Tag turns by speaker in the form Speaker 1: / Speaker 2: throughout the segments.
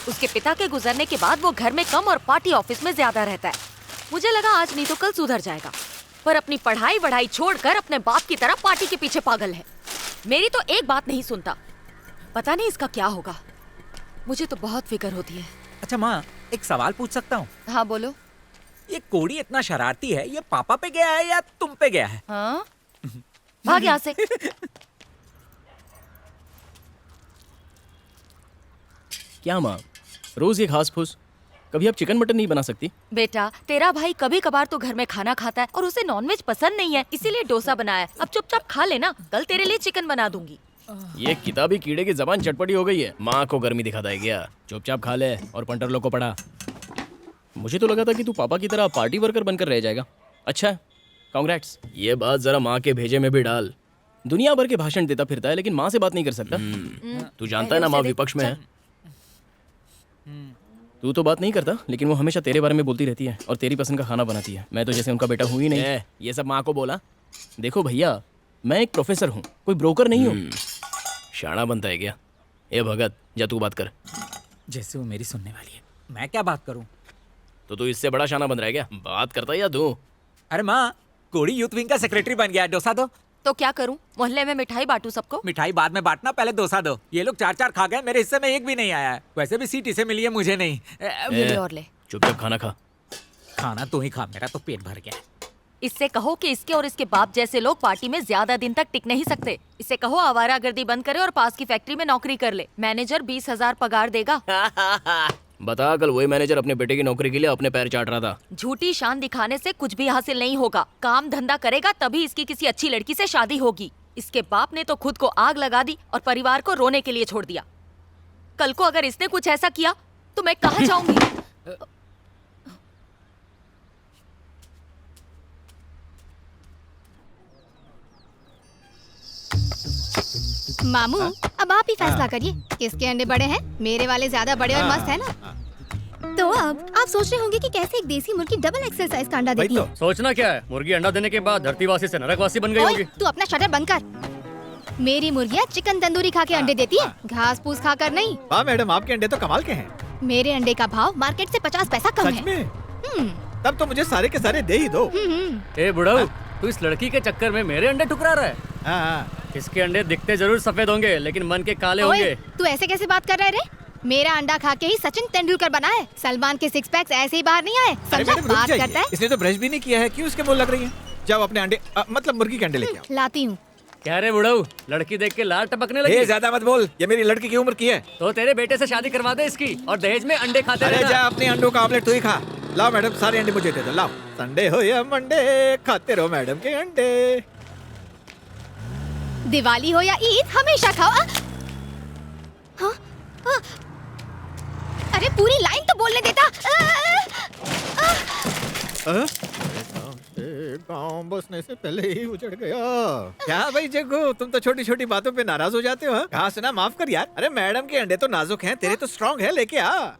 Speaker 1: उसके पिता के गुजरने के बाद वो घर में कम और पार्टी ऑफिस में ज्यादा रहता है। मुझे लगा आज नहीं तो कल सुधर जाएगा, पर अपनी पढ़ाई वढ़ाई छोड़कर अपने बाप की तरह पार्टी के पीछे पागल है। मेरी तो एक बात नहीं सुनता। पता नहीं इसका क्या होगा। मुझे तो बहुत फिक्र होती है।
Speaker 2: अच्छा माँ, एक सवाल पूछ सकता हूँ?
Speaker 1: हाँ बोलो।
Speaker 2: ये कोड़ी इतना शरारती है, ये पापा पे गया है या तुम पे गया है?
Speaker 1: हाँ? भाग यहाँ से।
Speaker 3: क्या माँ, रोज ये घास फूस? कभी आप चिकन मटन नहीं बना सकती?
Speaker 1: बेटा, तेरा भाई कभी कभार तो घर में खाना खाता है और उसे नॉनवेज पसंद नहीं है, इसीलिए डोसा बनाया है। अब चुपचाप खा लेना, कल तेरे लिए चिकन बना दूंगी।
Speaker 3: ये किताबी कीड़े की जबान चटपटी हो गई है। माँ को गर्मी दिखाता है क्या? चुपचाप खा ले और पंटर लोग को पढ़ा। मुझे तो लगा था कि तू पापा की तरह पार्टी वर्कर बनकर रह जाएगा। अच्छा, कांग्रेट्स। ये बात जरा माँ के भेजे में भी डाल। दुनिया भर के भाषण देता फिरता है लेकिन माँ से बात नहीं कर सकता। तू जानता है ना माँ विपक्ष में है। तू तो बात नहीं करता लेकिन वो हमेशा तेरे बारे में बोलती रहती है और तेरी पसंद का खाना बनाती है। मैं तो जैसे उनका बेटा हूँ ही नहीं। ये सब माँ को बोला। देखो भैया, मैं एक प्रोफेसर हूँ, कोई ब्रोकर नहीं हूँ। शाना बनता है क्या? ए भगत, जा तू बात कर।
Speaker 2: जैसे वो मेरी सुनने वाली है, मैं क्या बात करूँ?
Speaker 3: तो तू इससे बड़ा शाना बन रहा है क्या? बात करता है या तू?
Speaker 2: अरे माँ, कोड़ी यूथ विंग का सेक्रेटरी बन गया है, डोसा दो।
Speaker 1: तो क्या करूं? मोहल्ले में मिठाई बांटू सबको?
Speaker 2: मिठाई बाद में बांटना, पहले डोसा दो। ये लोग 4-4 खा गए, मेरे हिस्से में एक भी नहीं आया है। वैसे भी सीट इसे मिली है, मुझे नहीं।
Speaker 1: ये ले और ले।
Speaker 3: चुपचाप खाना खा।
Speaker 2: खाना तू ही खा, मेरा तो पेट भर गया है।
Speaker 1: इससे कहो कि इसके और इसके बाप जैसे लोग पार्टी में ज्यादा दिन तक टिक नहीं सकते। इससे कहो आवारागर्दी बंद करे और पास की फैक्ट्री में नौकरी कर ले। मैनेजर 20,000 पगार देगा।
Speaker 3: बता, कल वही मैनेजर अपने बेटे की नौकरी के लिए अपने पैर चाट रहा था।
Speaker 1: झूठी शान दिखाने से कुछ भी हासिल नहीं होगा। काम धंधा करेगा तभी इसकी किसी अच्छी लड़की से शादी होगी। इसके बाप ने तो खुद को आग लगा दी और परिवार को रोने के लिए छोड़ दिया। कल को अगर इसने कुछ ऐसा किया तो मैं कहाँ जाऊंगी?
Speaker 4: मामू, अब आप ही फैसला करिए, किसके अंडे बड़े हैं? मेरे वाले ज्यादा बड़े और मस्त है ना? तो अब आप सोच रहे होंगे कि कैसे एक देसी मुर्गी डबल एक्सेल साइज का अंडा देती है।
Speaker 5: सोचना क्या है, मुर्गी अंडा देने के बाद धरतीवासी से नरकवासी बन गई
Speaker 4: ओए,
Speaker 5: होगी।
Speaker 4: तू अपना शटर बंद कर। मेरी मुर्गियाँ चिकन तंदूरी खा के अंडे देती है, घास फूस खा कर नहीं।
Speaker 6: वाह मैडम, आपके अंडे तो कमाल के हैं।
Speaker 4: मेरे अंडे का भाव मार्केट से 50 पैसा कम
Speaker 6: सच
Speaker 4: है।
Speaker 6: में? तब तो मुझे सारे के सारे दे ही दो।
Speaker 5: ए बुढ़ाऊ, तू इस लड़की के चक्कर में मेरे अंडे ठुकरा रहा है।
Speaker 6: हाँ।
Speaker 5: इसके अंडे दिखते जरूर सफेद होंगे लेकिन मन के काले
Speaker 4: ओए,
Speaker 5: होंगे।
Speaker 4: तू ऐसे कैसे बात कर रहा है रे? मेरा अंडा खा के ही सचिन तेंदुलकर बना है। सलमान के 6 पैक्स ऐसे ही बाहर नहीं आए।
Speaker 6: अरे
Speaker 4: समझा?
Speaker 6: मैडम, रुक
Speaker 4: बात
Speaker 6: जाइए।
Speaker 4: करता है।
Speaker 6: इसने तो ब्रश भी नहीं किया है, क्यों इसके मुंह लग रही है? जाओ अपने अंडे मतलब मुर्गी के अंडे लेके आओ।
Speaker 4: लाती हूँ।
Speaker 5: क्या रे बुढ़ाऊ, लड़की देख के लार टपकने
Speaker 6: ए,
Speaker 5: लगी।
Speaker 6: ज्यादा मत बोल, ये मेरी लड़की की उम्र की है।
Speaker 5: तो तेरे बेटे से शादी करवा दे इसकी और दहेज में अंडे खाते
Speaker 6: अरे
Speaker 5: रहना।
Speaker 6: जा, अपने अंडों का ऑमलेट तू ही खा। लाओ मैडम, सारे अंडे मुझे दे दो। लाओ, संडे हो या मंडे, खाते रहो मैडम के अंडे।
Speaker 4: दिवाली हो या ईद, हमेशा खाओ। हाँ? हाँ? अरे पूरी लाइन तो बोलने देता।
Speaker 6: गाँव बसने से पहले ही उजड़ गया। क्या भाई जग्गू, तुम तो छोटी छोटी बातों पे नाराज हो जाते हो? हाँ? कहा सुना, माफ कर यार। अरे मैडम के अंडे तो नाजुक हैं, तेरे तो स्ट्रॉन्ग है, लेके आ।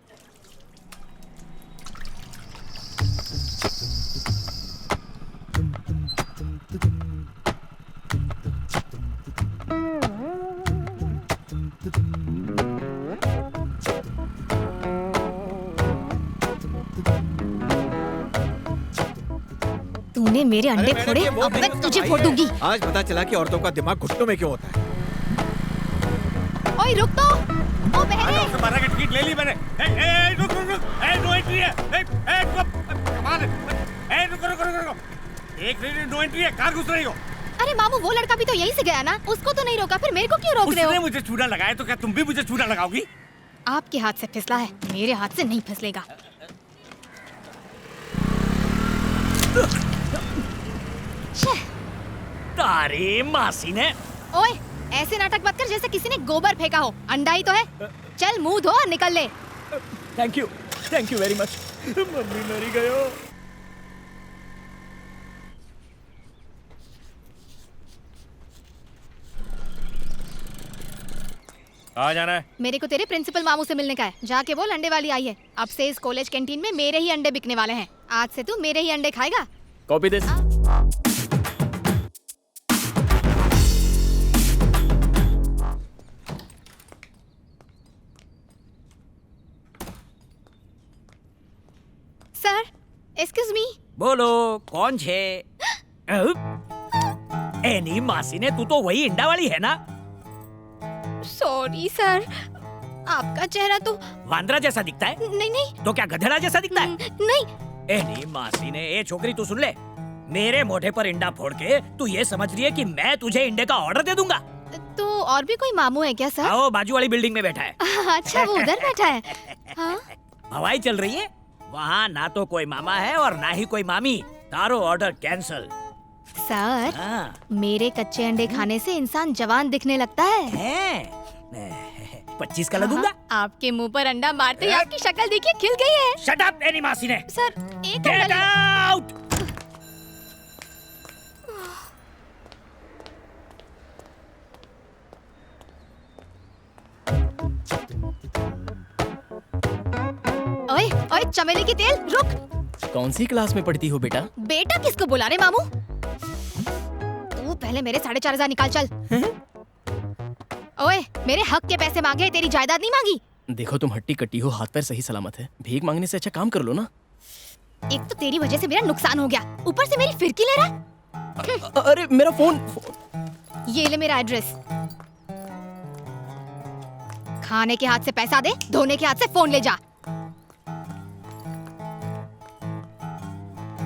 Speaker 4: तूने मेरे अंडे
Speaker 6: मैडम,
Speaker 4: फोड़े,
Speaker 6: ये वो
Speaker 4: अब
Speaker 6: नहीं,
Speaker 4: मैं
Speaker 6: उसका
Speaker 4: तुझे
Speaker 6: भाई
Speaker 4: फोड़
Speaker 6: है।
Speaker 4: दूंगी।
Speaker 6: आज पता चला कि औरतों का दिमाग घुटनों में क्यों होता है।
Speaker 4: ओए रुक तो, ओ बहरे।
Speaker 7: 12 की टिकट ले ली मैंने। रुक रुक रुक, नो एंट्री है। कमाल है। रुक रुक रुक रुक, एक मिनट, नो एंट्री है, कार घुस रही हो।
Speaker 4: अरे मामू, वो लड़का भी तो यहीं से गया ना, उसको तो नहीं रोका, फिर मेरे को क्यों रोक रहे
Speaker 7: उसने
Speaker 4: हो?
Speaker 7: मुझे चूड़ा लगाया तो क्या तुम भी मुझे चूड़ा लगाओगी?
Speaker 4: आपके हाथ से फिसला है, मेरे हाथ से नहीं फिसलेगा।
Speaker 7: तारे मासी ने।
Speaker 4: ओए, ऐसे नाटक मत कर जैसे किसी ने गोबर फेंका हो। अंडा ही तो है। चल मुंह धो और निकल ले।
Speaker 3: Thank you very much. Mummy मरी गयो।
Speaker 7: कहाँ जाना है?
Speaker 4: मेरे को तेरे प्रिंसिपल मामू से मिलने का है। जाके बोल अंडे वाली आई है। अब से इस कॉलेज कैंटीन में मेरे ही अंडे बिकने वाले हैं। आज से तू मेरे ही अंडे खाएगा।
Speaker 3: Copy this.
Speaker 4: Sir, excuse me.
Speaker 8: બોલો કોણ છે એની માસીને તું તો વહી ઈંડાવાળી है ना
Speaker 4: सॉरी सर, आपका चेहरा तो
Speaker 8: वांदरा जैसा दिखता है
Speaker 4: नहीं नहीं
Speaker 8: तो क्या गधेड़ा जैसा दिखता है
Speaker 4: नहीं।
Speaker 8: एनी मासी ने ए छोकरी तू सुन ले मेरे मोढे पर इंडा फोड़ के तू ये समझ रही है कि मैं तुझे इंडे का ऑर्डर दे दूंगा
Speaker 4: तो और भी कोई मामू है क्या सर?
Speaker 8: आओ बाजू वाली बिल्डिंग में बैठा है
Speaker 4: अच्छा, वो उधर बैठा है। हाँ?
Speaker 8: हवाई चल रही है वहाँ ना तो कोई मामा है और ना ही कोई मामी तारो ऑर्डर कैंसल
Speaker 4: सर, मेरे कच्चे अंडे खाने से इंसान जवान दिखने लगता है।
Speaker 8: 25 का लगूंगा
Speaker 4: आपके मुंह पर अंडा मारते ही आपकी शक्ल देखिए खिल गई है।
Speaker 8: शट अप एनी मासी ने
Speaker 4: सर, एक
Speaker 8: गेट
Speaker 4: अंडा
Speaker 8: आउट
Speaker 4: ओए ओए चमेली की तेल, रुक।
Speaker 3: कौन सी क्लास में पढ़ती हो बेटा?
Speaker 4: बेटा किसको बुला रहे मामू? तू पहले मेरे 4,500 निकाल चल। ओए, मेरे हक के पैसे मांगे, तेरी जायदाद नहीं मांगी।
Speaker 3: देखो तुम हट्टी कट्टी हो, हाथ पैर सही सलामत है। भीख मांगने से अच्छा काम कर लो ना।
Speaker 4: एक तो तेरी वजह से मेरा नुकसान हो गया, ऊपर से मेरी फिरकी ले रहा।
Speaker 3: अरे मेरा फोन।
Speaker 4: ये ले मेरा एड्रेस। खाने के हाथ से पैसा दे, धोने के हाथ से फोन ले जा।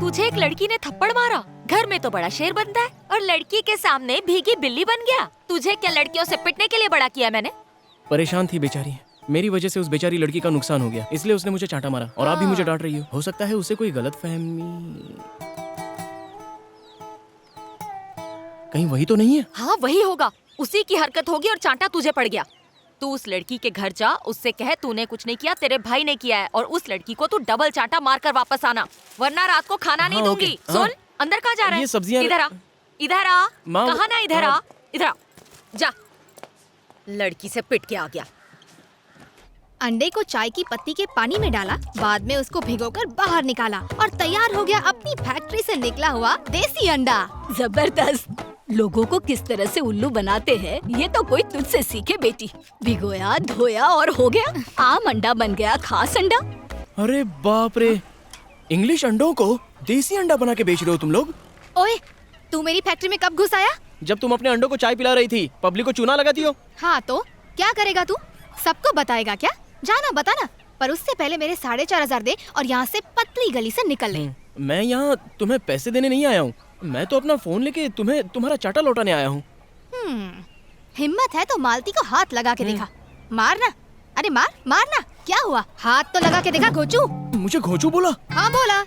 Speaker 1: तुझे एक लड़की ने थप्पड़ मारा, घर में तो बड़ा शेर बनता है और लड़की के सामने भीगी बिल्ली बन गया। तुझे क्या लड़कियों से पिटने के लिए बड़ा किया मैंने?
Speaker 3: परेशान थी बेचारी, मेरी वजह से उस बेचारी लड़की का नुकसान हो गया, इसलिए उसने मुझे चांटा मारा और आप भी मुझे डांट रही हो सकता है उसे कोई गलतफहमी। कहीं वही तो नहीं है?
Speaker 1: हाँ वही होगा, उसी की हरकत होगी और चांटा तुझे पड़ गया। तू उस लड़की के घर जा, उससे कह तूने कुछ नहीं किया, तेरे भाई ने किया है, और उस लड़की को तू डबल चांटा मार कर वापस आना, वरना रात को खाना नहीं दूंगी।
Speaker 3: ओके,
Speaker 1: सुन,
Speaker 3: हाँ।
Speaker 1: अंदर कहाँ जा रहा है?
Speaker 3: ये सब्जियां-
Speaker 1: इधर आ, इधर आ।
Speaker 3: माँ,
Speaker 1: कहाँ ना, इधर आ,
Speaker 3: हाँ।
Speaker 1: इधर आ, जा। लड़की से पिट के आ गया।
Speaker 4: अंडे को चाय की पत्ती के पानी में डाला, बाद में उसको भिगोकर बाहर निकाला और तैयार हो गया अपनी फैक्ट्री से निकला हुआ देसी अंडा।
Speaker 9: जबरदस्त। लोगों को किस तरह से उल्लू बनाते हैं ये तो कोई तुझसे सीखे बेटी। भिगोया, धोया और हो गया आम अंडा बन गया खास अंडा।
Speaker 3: अरे बाप रे, इंग्लिश अंडों को देसी अंडा बना के बेच रहे हो तुम लोग।
Speaker 4: ओए, तू मेरी फैक्ट्री में कब घुस आया?
Speaker 3: जब तुम अपने अंडों को चाय पिला रही थी, पब्लिक को चूना लगाती हो।
Speaker 4: हाँ तो क्या करेगा तू? सबको बताएगा क्या? जाना बताना, पर उससे पहले मेरे 4,500 दे और यहाँ से पतली गली से निकल ले।
Speaker 3: मैं यहाँ तुम्हें पैसे देने नहीं आया हूँ, मैं तो अपना फोन लेके तुम्हें तुम्हारा चाटा लौटाने आया हूँ।
Speaker 4: हिम्मत है तो मालती को हाथ लगा के दिखा। मारना, अरे मारना। क्या हुआ? हाथ तो लगा के दिखा घोचू।
Speaker 3: मुझे घोचू बोला?
Speaker 4: हाँ बोला।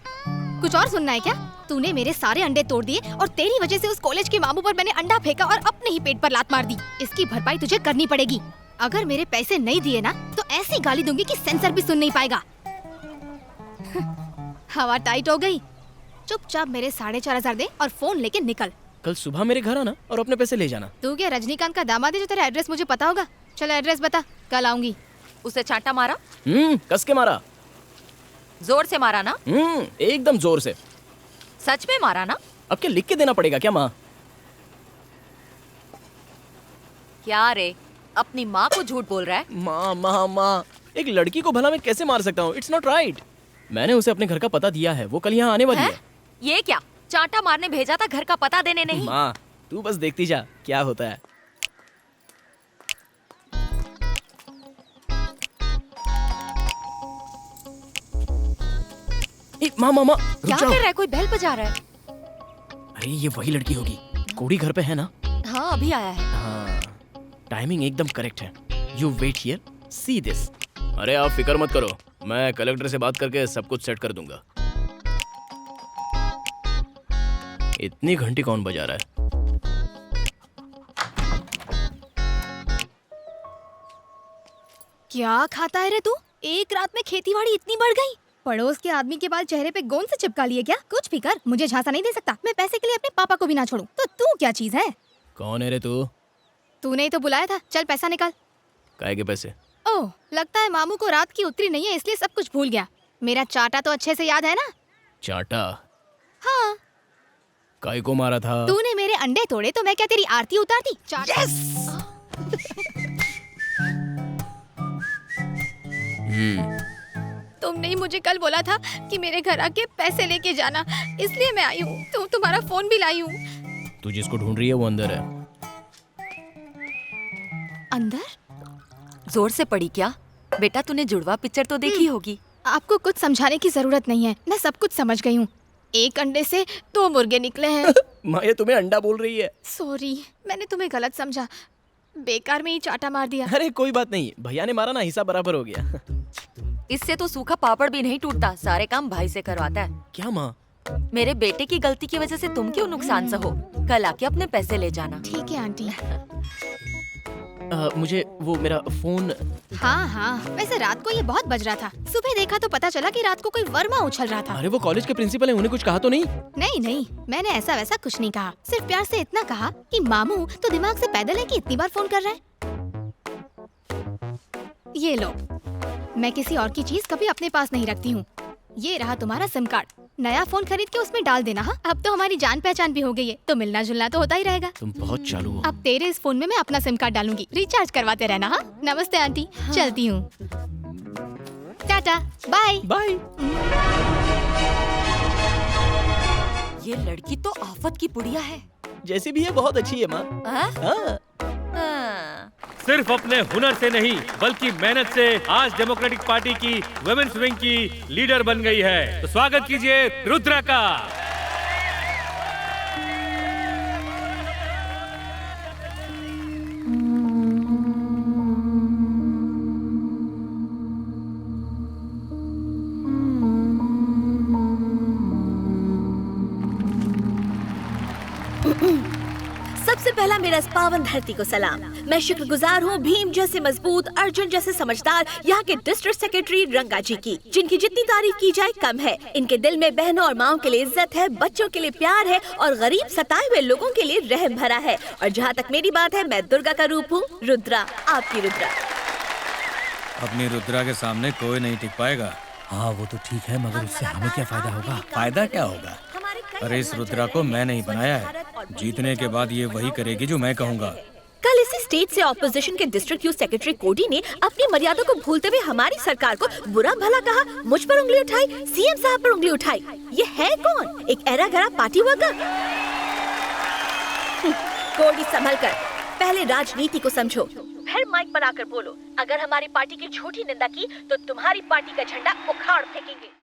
Speaker 4: कुछ और सुनना है क्या? तूने मेरे सारे अंडे तोड़ दिए और तेरी वजह से उस कॉलेज के मामू पर मैंने अंडा फेंका और अपने ही पेट पर लात मार दी। इसकी भरपाई तुझे करनी पड़ेगी। अगर मेरे पैसे नहीं दिए ना तो ऐसी गाली दूंगी कि सेंसर भी सुन नहीं पाएगा। हवा टाइट हो गई। चुपचाप मेरे 4,500 दे और फोन लेके निकल।
Speaker 3: कल सुबह मेरे घर आना और अपने पैसे ले जाना।
Speaker 4: तू क्या रजनीकांत का दामाद है जो तेरा एड्रेस मुझे पता होगा? चलो एड्रेस बता, कल आऊंगी।
Speaker 1: उसे चांटा मारा?
Speaker 3: कस के मारा।
Speaker 1: जोर से मारा ना?
Speaker 3: एकदम जोर से।
Speaker 1: सच में मारा ना?
Speaker 3: अब क्या लिख के देना पड़ेगा क्या माँ?
Speaker 1: क्या रे, अपनी माँ को झूठ बोल रहा है?
Speaker 3: माँ, एक लड़की को भला मैं कैसे मार सकता हूँ? It's not right. मैंने उसे अपने घर का पता दिया है, वो कल यहाँ आने वाली है।
Speaker 1: ये क्या, चांटा मारने भेजा था, घर का पता देने नहीं?
Speaker 3: माँ तू बस देखती जा क्या होता है। माँ
Speaker 1: क्या कर रहा है? कोई बेल बजा रहा है।
Speaker 3: अरे ये वही लड़की होगी, कोड़ी घर पे है ना?
Speaker 1: हाँ अभी आया है।
Speaker 3: हाँ, टाइमिंग एकदम करेक्ट है। You wait here, see this. अरे आप फिक्र मत करो, मैं कलेक्टर से बात करके सब कुछ सेट कर दूंगा। इतनी घंटी कौन बजा रहा है?
Speaker 4: क्या खाता है रे तू? एक रात में खेतीबाड़ी इतनी बढ़ गई? पड़ोस के आदमी के बाल चेहरे पे गोंद से चिपका लिए क्या? कुछ भी कर, मुझे झांसा नहीं दे सकता। मैं पैसे के लिए अपने पापा को भी ना छोड़ूं। तो तू क्या चीज है?
Speaker 3: कौन है रे तू?
Speaker 4: तूने ही तो बुलाया था। चल पैसा निकाल।
Speaker 3: काहे के पैसे?
Speaker 4: ओह, लगता है मामू को रात की उतरी नहीं है, इसलिए सब कुछ भूल गया। मेरा चाटा तो अच्छे से याद है ना?
Speaker 3: चाटा?
Speaker 4: हाँ।
Speaker 3: काय को मारा था?
Speaker 4: तूने मेरे अंडे तोड़े तो मैं क्या तेरी आरती उतारती?
Speaker 9: तुम
Speaker 4: तुमने ही मुझे कल बोला था कि मेरे घर आके पैसे लेके जाना, इसलिए मैं आई हूँ। तुम्हारा फोन भी लाई हूँ।
Speaker 3: तू जिसको ढूंढ रही है वो अंदर है।
Speaker 4: अंदर?
Speaker 1: जोर से पड़ी क्या? बेटा तूने जुड़वा पिक्चर तो देखी होगी।
Speaker 4: आपको कुछ समझाने की जरूरत नहीं है, मैं सब कुछ समझ गई हूँ। एक अंडे से 2 मुर्गे निकले हैं।
Speaker 3: माँ ये तुम्हें अंडा बोल रही है।
Speaker 4: सॉरी, मैंने तुम्हें गलत समझा, बेकार में ही चाटा मार दिया।
Speaker 3: अरे कोई बात नहीं, भैया ने मारा ना, हिस्सा बराबर हो गया।
Speaker 1: इससे तो सूखा पापड़ भी नहीं टूटता, सारे काम भाई से करवाता है।
Speaker 3: क्या माँ?
Speaker 1: मेरे बेटे की गलती की वजह से तुम क्यों नुकसान सहो? कल आके अपने पैसे ले जाना।
Speaker 4: ठीक है आंटी।
Speaker 3: मुझे वो मेरा फोन।
Speaker 4: हाँ, वैसे रात को ये बहुत बज रहा था। सुबह देखा तो पता चला कि रात को कोई वर्मा उछल रहा था।
Speaker 3: अरे वो कॉलेज के प्रिंसिपल है, उन्हें कुछ कहा तो नहीं?
Speaker 4: नहीं, मैंने ऐसा वैसा कुछ नहीं कहा, सिर्फ प्यार से इतना कहा कि मामू तो दिमाग से पैदल है कि इतनी बार फोन कर रहा है। ये लो, मैं किसी और की चीज कभी अपने पास नहीं रखती हूँ। ये रहा तुम्हारा सिम कार्ड, नया फोन खरीद के उसमें डाल देना। हाँ, अब तो हमारी जान पहचान भी हो गई है, तो मिलना जुलना तो होता ही रहेगा।
Speaker 3: तुम बहुत चालू हो।
Speaker 4: अब तेरे इस फोन में मैं अपना सिम कार्ड डालूंगी, रिचार्ज करवाते रहना। हाँ, नमस्ते आंटी। हाँ। चलती हूँ, टाटा, बाय
Speaker 3: बाय।
Speaker 1: ये लड़की तो आफत की पुड़िया है।
Speaker 3: जैसी भी है बहुत अच्छी है माँ।
Speaker 1: हाँ?
Speaker 3: हाँ।
Speaker 1: हाँ।
Speaker 7: सिर्फ अपने हुनर से नहीं बल्कि मेहनत से आज डेमोक्रेटिक पार्टी की वुमेन्स विंग की लीडर बन गई है। तो स्वागत कीजिए रुद्रा का।
Speaker 10: सबसे पहला मेरा इस पावन धरती को सलाम। मैं शुक्रगुजार हूँ भीम जैसे मजबूत, अर्जुन जैसे समझदार यहाँ के डिस्ट्रिक्ट सेक्रेटरी रंगा जी की, जिनकी जितनी तारीफ की जाए कम है। इनके दिल में बहनों और माओ के लिए इज्जत है, बच्चों के लिए प्यार है और गरीब सताए हुए लोगों के लिए रहम भरा है। और जहाँ तक मेरी बात है, मैं दुर्गा का रूप हूँ, रुद्रा, आपकी रुद्रा।
Speaker 11: अपनी रुद्रा के सामने कोई नहीं टिक पाएगा।
Speaker 8: हाँ वो तो ठीक है, मगर उससे हमें क्या फायदा होगा? फायदा क्या होगा?
Speaker 11: अरे इस रुद्रा को मैं नहीं बनाया है, जीतने के बाद ये वही करेगी जो मैं कहूँगा।
Speaker 10: कल इसी स्टेट से ऑपोजिशन के डिस्ट्रिक्ट यूथ सेक्रेटरी कोडी ने अपनी मर्यादा को भूलते हुए हमारी सरकार को बुरा भला कहा, मुझ पर उंगली उठाई, सीएम साहब पर उंगली उठाई। ये है कौन? एक एरा गरा पार्टी वर्कर। कोडी संभल कर, पहले राजनीति को समझो, फिर माइक पर आकर बोलो। अगर हमारी पार्टी की झूठी निंदा की तो तुम्हारी पार्टी का झंडा उखाड़ फेंकेंगे।